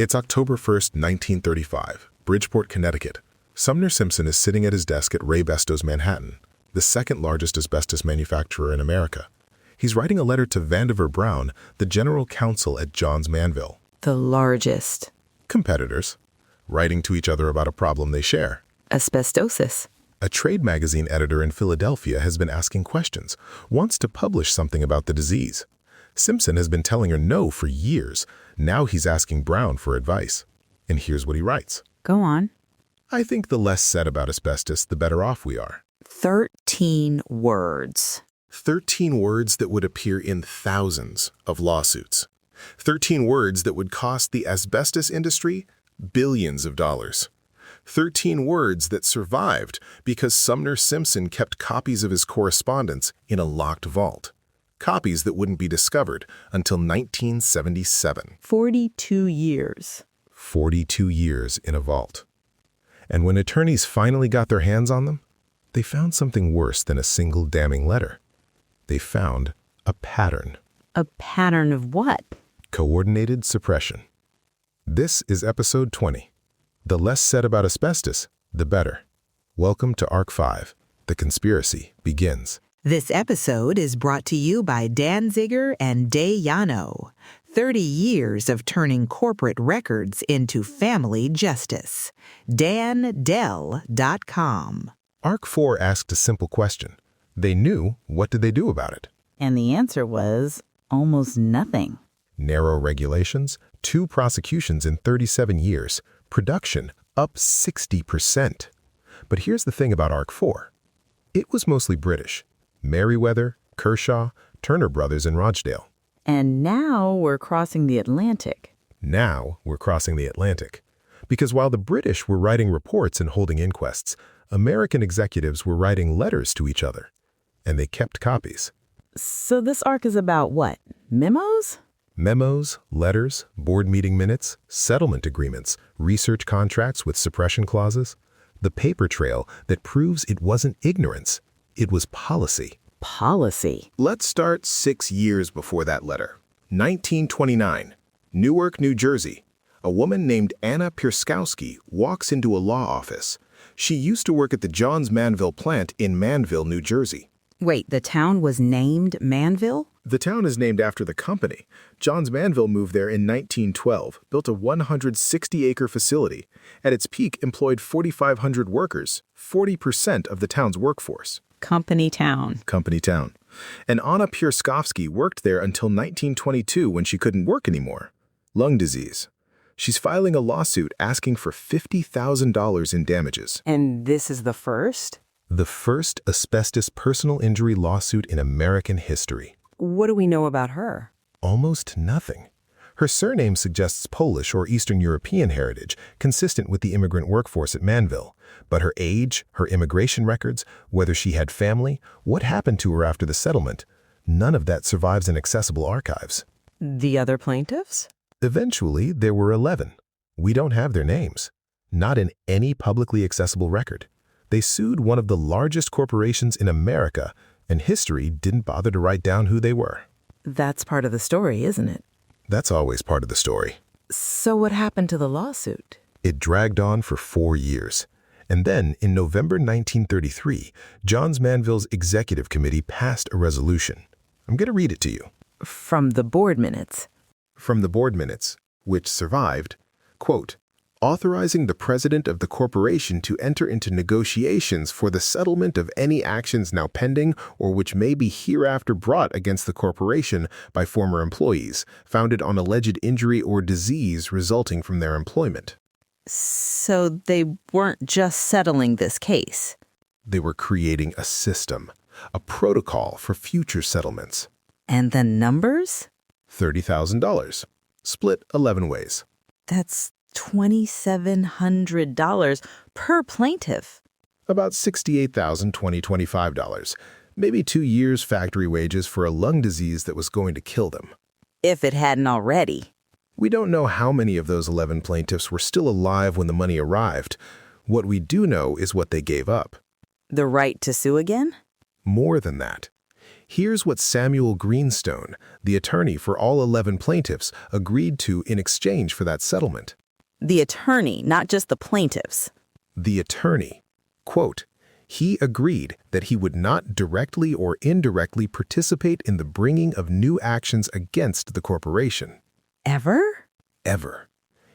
It's October 1st, 1935, Bridgeport, Connecticut. Sumner Simpson is sitting at his desk at Raybestos-Manhattan, the second largest asbestos manufacturer in America. He's writing a letter to Vandiver Brown, the general counsel at Johns-Manville. The largest. Competitors, writing to each other about a problem they share. Asbestosis. A trade magazine editor in Philadelphia has been asking questions, wants to publish something about the disease. Simpson has been telling her no for years. Now he's asking Brown for advice. And here's what he writes. Go on. I think the less said about asbestos, the better off we are. 13 words. 13 words that would appear in thousands of lawsuits. 13 words that would cost the asbestos industry billions of dollars. 13 words that survived because Sumner Simpson kept copies of his correspondence in a locked vault. Copies that wouldn't be discovered until 1977. 42 years. 42 years in a vault. And when attorneys finally got their hands on them, they found something worse than a single damning letter. They found a pattern. A pattern of what? Coordinated suppression. This is episode 20. The less said about asbestos, the better. Welcome to Arc 5. The conspiracy begins. This episode is brought to you by Danziger and Dayano. 30 years of turning corporate records into family justice. dandell.com. Arc 4 asked a simple question. They knew, what did they do about it? And the answer was almost nothing. Narrow regulations, 2 prosecutions in 37 years, production up 60%. But here's the thing about Arc 4. It was mostly British. Merriweather, Kershaw, Turner Brothers, and Rochdale. And now we're crossing the Atlantic. Because while the British were writing reports and holding inquests, American executives were writing letters to each other. And they kept copies. So this arc is about what? Memos? Memos, letters, board meeting minutes, settlement agreements, research contracts with suppression clauses. The paper trail that proves it wasn't ignorance. It was policy. Policy. Let's start 6 years before that letter. 1929, Newark, New Jersey. A woman named Anna Pirskowski walks into a law office. She used to work at the Johns-Manville plant in Manville, New Jersey. Wait, the town was named Manville? The town is named after the company. Johns-Manville moved there in 1912, built a 160-acre facility. At its peak, employed 4,500 workers, 40% of the town's workforce. Company town. And Anna Pirskowski worked there until 1922 when she couldn't work anymore. Lung disease. She's filing a lawsuit asking for $50,000 in damages. And this is the first? The first asbestos personal injury lawsuit in American history. What do we know about her? Almost nothing. Her surname suggests Polish or Eastern European heritage, consistent with the immigrant workforce at Manville. But her age, her immigration records, whether she had family, what happened to her after the settlement, none of that survives in accessible archives. The other plaintiffs? Eventually, there were 11. We don't have their names. Not in any publicly accessible record. They sued one of the largest corporations in America, and history didn't bother to write down who they were. That's part of the story, isn't it? That's always part of the story. So what happened to the lawsuit? It dragged on for 4 years. And then, in November 1933, Johns-Manville's executive committee passed a resolution. I'm going to read it to you. From the board minutes. From the board minutes, which survived, quote, authorizing the president of the corporation to enter into negotiations for the settlement of any actions now pending or which may be hereafter brought against the corporation by former employees, founded on alleged injury or disease resulting from their employment. So they weren't just settling this case. They were creating a system, a protocol for future settlements. And the numbers? $30,000, split 11 ways. That's $2,700 per plaintiff. About $68,025, maybe 2 years' factory wages for a lung disease that was going to kill them. If it hadn't already. We don't know how many of those 11 plaintiffs were still alive when the money arrived. What we do know is what they gave up. The right to sue again? More than that. Here's what Samuel Greenstone, the attorney for all 11 plaintiffs, agreed to in exchange for that settlement. The attorney, not just the plaintiffs. The attorney, quote, he agreed that he would not directly or indirectly participate in the bringing of new actions against the corporation. Ever? Ever.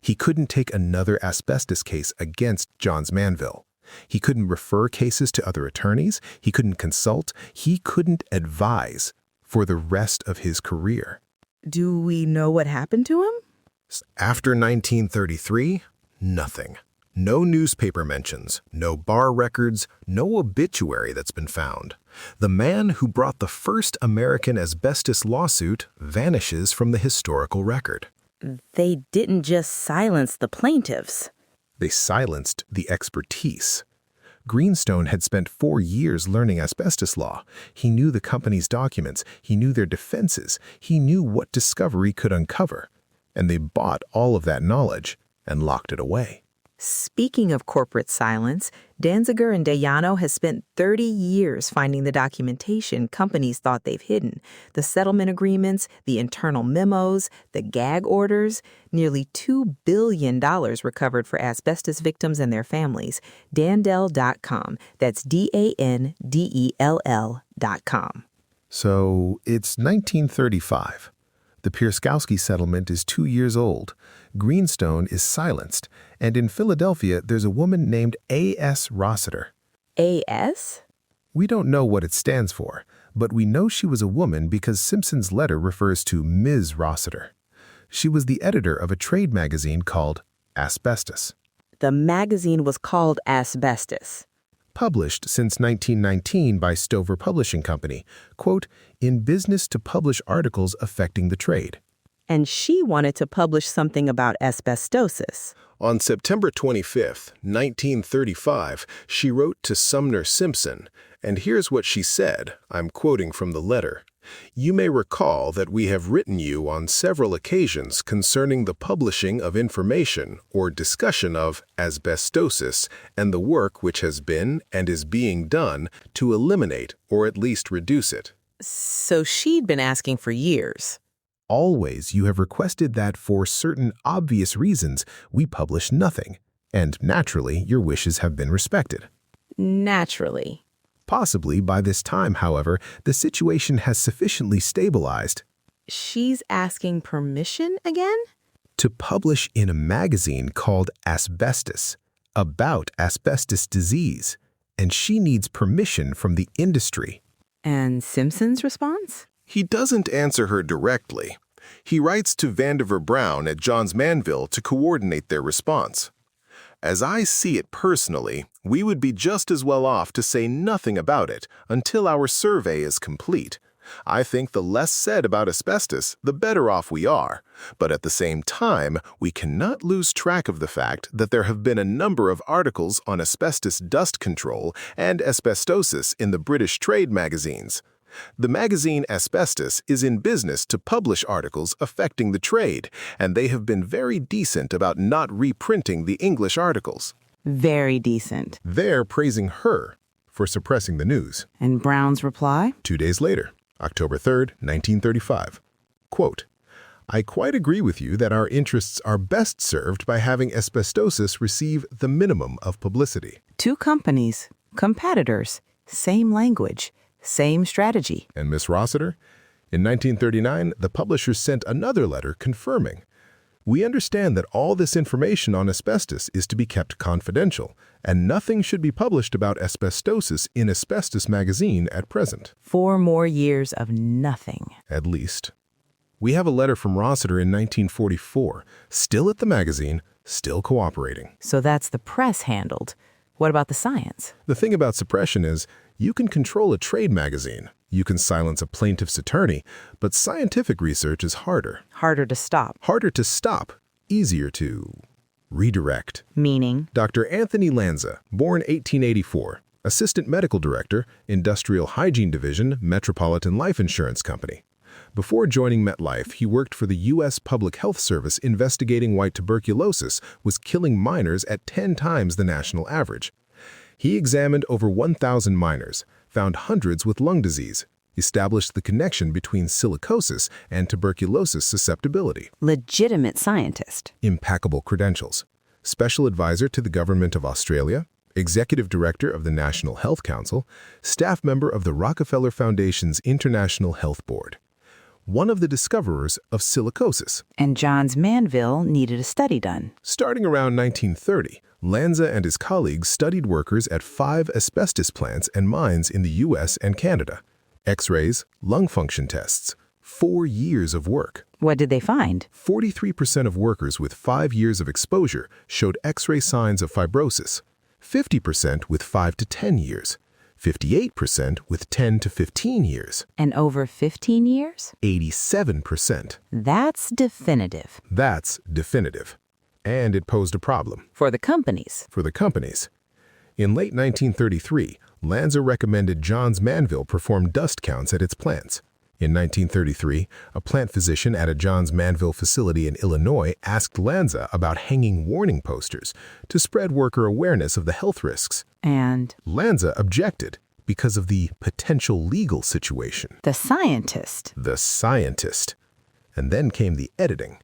He couldn't take another asbestos case against Johns-Manville. He couldn't refer cases to other attorneys. He couldn't consult. He couldn't advise for the rest of his career. Do we know what happened to him? After 1933, nothing. No newspaper mentions, no bar records, no obituary that's been found. The man who brought the first American asbestos lawsuit vanishes from the historical record. They didn't just silence the plaintiffs. They silenced the expertise. Greenstone had spent 4 years learning asbestos law. He knew the company's documents. He knew their defenses. He knew what discovery could uncover. And they bought all of that knowledge and locked it away. Speaking of corporate silence, Danziger and Dayano has spent 30 years finding the documentation companies thought they've hidden, the settlement agreements, the internal memos, the gag orders, nearly $2 billion recovered for asbestos victims and their families. Dandel.com. That's DANDELL.com. So it's 1935. The Pirskowski settlement is 2 years old. Greenstone is silenced, and in Philadelphia there's a woman named A.S. Rossiter. A.S.? We don't know what it stands for, but we know she was a woman because Simpson's letter refers to Ms. Rossiter. She was the editor of a trade magazine called Asbestos. The magazine was called Asbestos. Published since 1919 by Stover Publishing Company, quote, in business to publish articles affecting the trade. And she wanted to publish something about asbestosis. On September 25, 1935, she wrote to Sumner Simpson, and here's what she said, I'm quoting from the letter. You may recall that we have written you on several occasions concerning the publishing of information or discussion of asbestosis and the work which has been and is being done to eliminate or at least reduce it. So she'd been asking for years. Always you have requested that for certain obvious reasons we publish nothing, and naturally your wishes have been respected. Naturally. Possibly by this time, however, the situation has sufficiently stabilized. She's asking permission again? To publish in a magazine called Asbestos, about asbestos disease, and she needs permission from the industry. And Simpson's response? He doesn't answer her directly. He writes to Vandiver Brown at Johns-Manville to coordinate their response. As I see it personally, we would be just as well off to say nothing about it until our survey is complete. I think the less said about asbestos, the better off we are. But at the same time, we cannot lose track of the fact that there have been a number of articles on asbestos dust control and asbestosis in the British trade magazines. The magazine Asbestos is in business to publish articles affecting the trade, and they have been very decent about not reprinting the English articles. Very decent. They're praising her for suppressing the news. And Brown's reply? 2 days later, October 3rd, 1935. Quote, I quite agree with you that our interests are best served by having asbestosis receive the minimum of publicity. 2 companies, competitors, same language, same strategy. And Miss Rossiter? In 1939, the publishers sent another letter confirming. We understand that all this information on asbestos is to be kept confidential, and nothing should be published about asbestosis in Asbestos magazine at present. 4 more years of nothing. At least. We have a letter from Rossiter in 1944, still at the magazine, still cooperating. So that's the press handled. What about the science? The thing about suppression is, you can control a trade magazine. You can silence a plaintiff's attorney, but scientific research is harder. Harder to stop. Harder to stop, easier to redirect. Meaning? Dr. Anthony Lanza, born 1884, Assistant Medical Director, Industrial Hygiene Division, Metropolitan Life Insurance Company. Before joining MetLife, he worked for the U.S. Public Health Service investigating why tuberculosis was killing minors at 10 times the national average. He examined over 1,000 minors, found hundreds with lung disease, established the connection between silicosis and tuberculosis susceptibility. Legitimate scientist. Impeccable credentials. Special advisor to the Government of Australia, executive director of the National Health Council, staff member of the Rockefeller Foundation's International Health Board. One of the discoverers of silicosis. And Johns-Manville needed a study done. Starting around 1930, Lanza and his colleagues studied workers at 5 asbestos plants and mines in the U.S. and Canada. X-rays, lung function tests, 4 years of work. What did they find? 43% of workers with 5 years of exposure showed X-ray signs of fibrosis, 50% with 5 to 10 years, 58% with 10 to 15 years. And over 15 years? 87%. That's definitive. That's definitive. And it posed a problem. For the companies. In late 1933, Lanza recommended Johns-Manville perform dust counts at its plants. In 1933, a plant physician at a Johns-Manville facility in Illinois asked Lanza about hanging warning posters to spread worker awareness of the health risks. And Lanza objected because of the potential legal situation. the scientist. And then came the editing.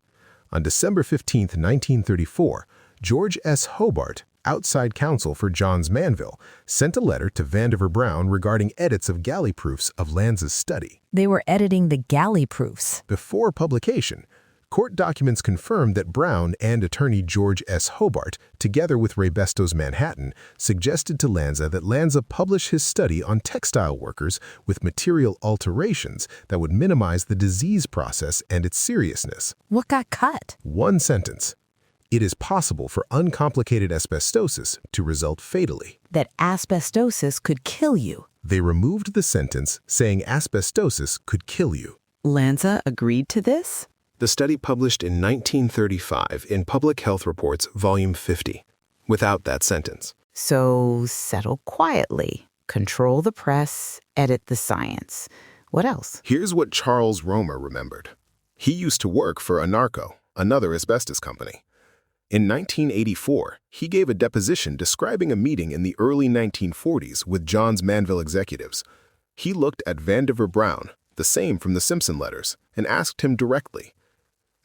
On December 15, 1934, George S. Hobart, outside counsel for Johns-Manville, sent a letter to Vandiver Brown regarding edits of galley proofs of Lanza's study. They were editing the galley proofs. Before publication, court documents confirmed that Brown and attorney George S. Hobart, together with Raybestos-Manhattan, suggested to Lanza that Lanza publish his study on textile workers with material alterations that would minimize the disease process and its seriousness. What got cut? One sentence. It is possible for uncomplicated asbestosis to result fatally. That asbestosis could kill you. They removed the sentence saying asbestosis could kill you. Lanza agreed to this? The study published in 1935 in Public Health Reports, Volume 50, without that sentence. So settle quietly, control the press, edit the science. What else? Here's what Charles Romer remembered. He used to work for Anarco, another asbestos company. In 1984, he gave a deposition describing a meeting in the early 1940s with Johns-Manville executives. He looked at Vandiver Brown, the same from the Simpson letters, and asked him directly,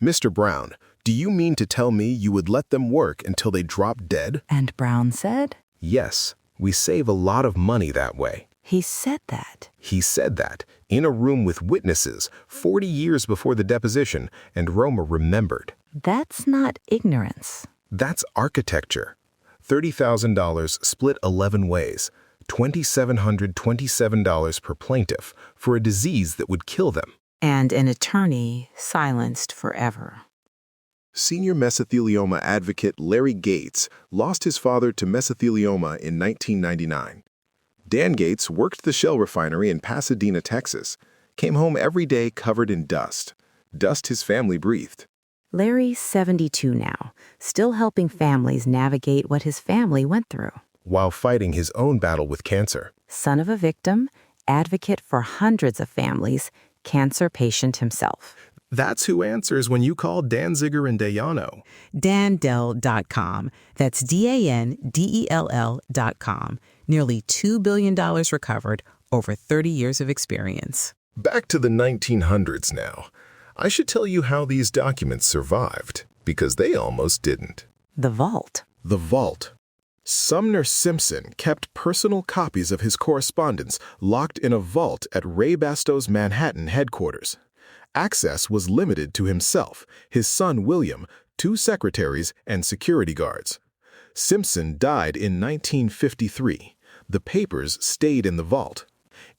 "Mr. Brown, do you mean to tell me you would let them work until they drop dead?" And Brown said? "Yes, we save a lot of money that way." He said that. He said that in a room with witnesses 40 years before the deposition, and Romer remembered. That's not ignorance. That's architecture. $30,000 split 11 ways, $2,727 per plaintiff for a disease that would kill them. And an attorney silenced forever. Senior mesothelioma advocate Larry Gates lost his father to mesothelioma in 1999. Dan Gates worked the Shell refinery in Pasadena, Texas, came home every day covered in dust his family breathed. Larry's 72 now, still helping families navigate what his family went through. While fighting his own battle with cancer. Son of a victim, advocate for hundreds of families, cancer patient himself. That's who answers when you call Danziger and Dayano. Dandel.com. That's DANDELL.com. Nearly $2 billion recovered, over 30 years of experience. Back to the 1900s now. I should tell you how these documents survived, because they almost didn't. The vault. The vault. Sumner Simpson kept personal copies of his correspondence locked in a vault at Raybestos-Manhattan headquarters. Access was limited to himself, his son William, 2 secretaries, and security guards. Simpson died in 1953. The papers stayed in the vault.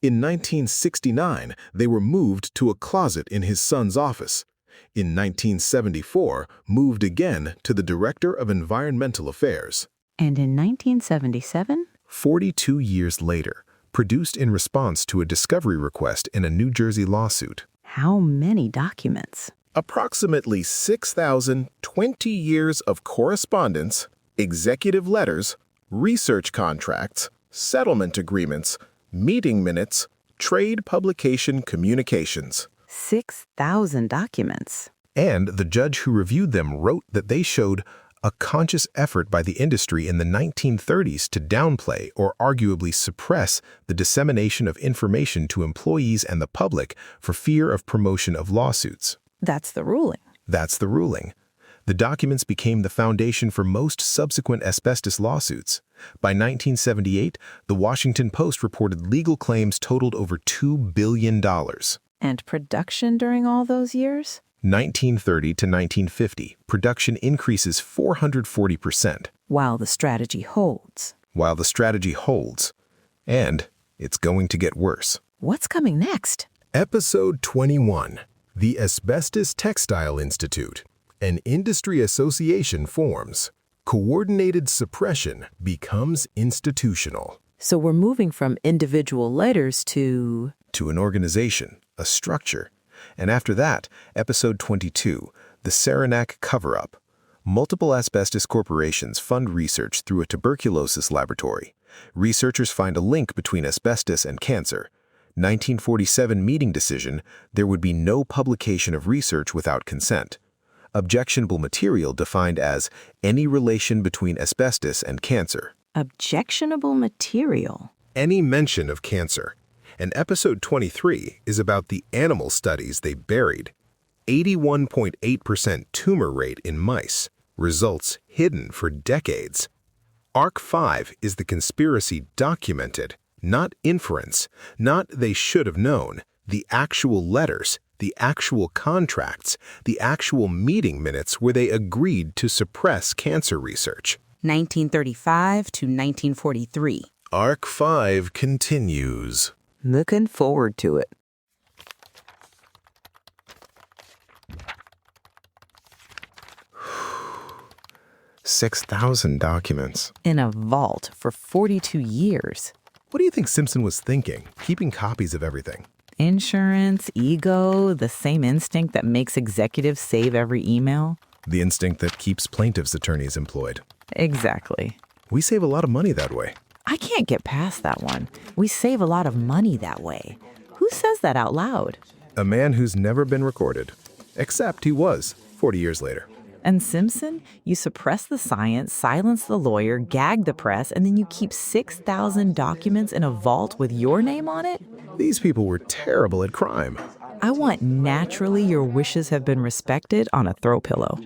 In 1969, they were moved to a closet in his son's office. In 1974, moved again to the Director of Environmental Affairs. And in 1977? 42 years later, produced in response to a discovery request in a New Jersey lawsuit. How many documents? Approximately 6,020 years of correspondence, executive letters, research contracts, settlement agreements, meeting minutes, trade publication communications. 6,000 documents. And the judge who reviewed them wrote that they showed a conscious effort by the industry in the 1930s to downplay or arguably suppress the dissemination of information to employees and the public for fear of promotion of lawsuits. That's the ruling. That's the ruling. The documents became the foundation for most subsequent asbestos lawsuits. By 1978, the Washington Post reported legal claims totaled over $2 billion. And production during all those years? 1930 to 1950, production increases 440%. While the strategy holds. While the strategy holds. And it's going to get worse. What's coming next? Episode 21, The Asbestos Textile Institute. An industry association forms. Coordinated suppression becomes institutional. So we're moving from individual letters to an organization, a structure. And after that, Episode 22, The Saranac Cover-Up. Multiple asbestos corporations fund research through a tuberculosis laboratory. Researchers find a link between asbestos and cancer. 1947 meeting decision, there would be no publication of research without consent. Objectionable material defined as any relation between asbestos and cancer. objectionable material. Any mention of cancer. And Episode 23 is about the animal studies they buried. 81.8% tumor rate in mice. Results hidden for decades. Arc 5 is the conspiracy documented, not inference, not they should have known, the actual letters, the actual contracts, the actual meeting minutes where they agreed to suppress cancer research. 1935 to 1943. Arc 5 continues. Looking forward to it. $6,000 documents. In a vault for 42 years. What do you think Simpson was thinking, keeping copies of everything? Insurance, ego, the same instinct that makes executives save every email. The instinct that keeps plaintiffs' attorneys employed. Exactly. We save a lot of money that way. I can't get past that one. We save a lot of money that way. Who says that out loud? A man who's never been recorded. Except he was, 40 years later. And Simpson, you suppress the science, silence the lawyer, gag the press, and then you keep 6,000 documents in a vault with your name on it? These people were terrible at crime. I want naturally your wishes have been respected on a throw pillow.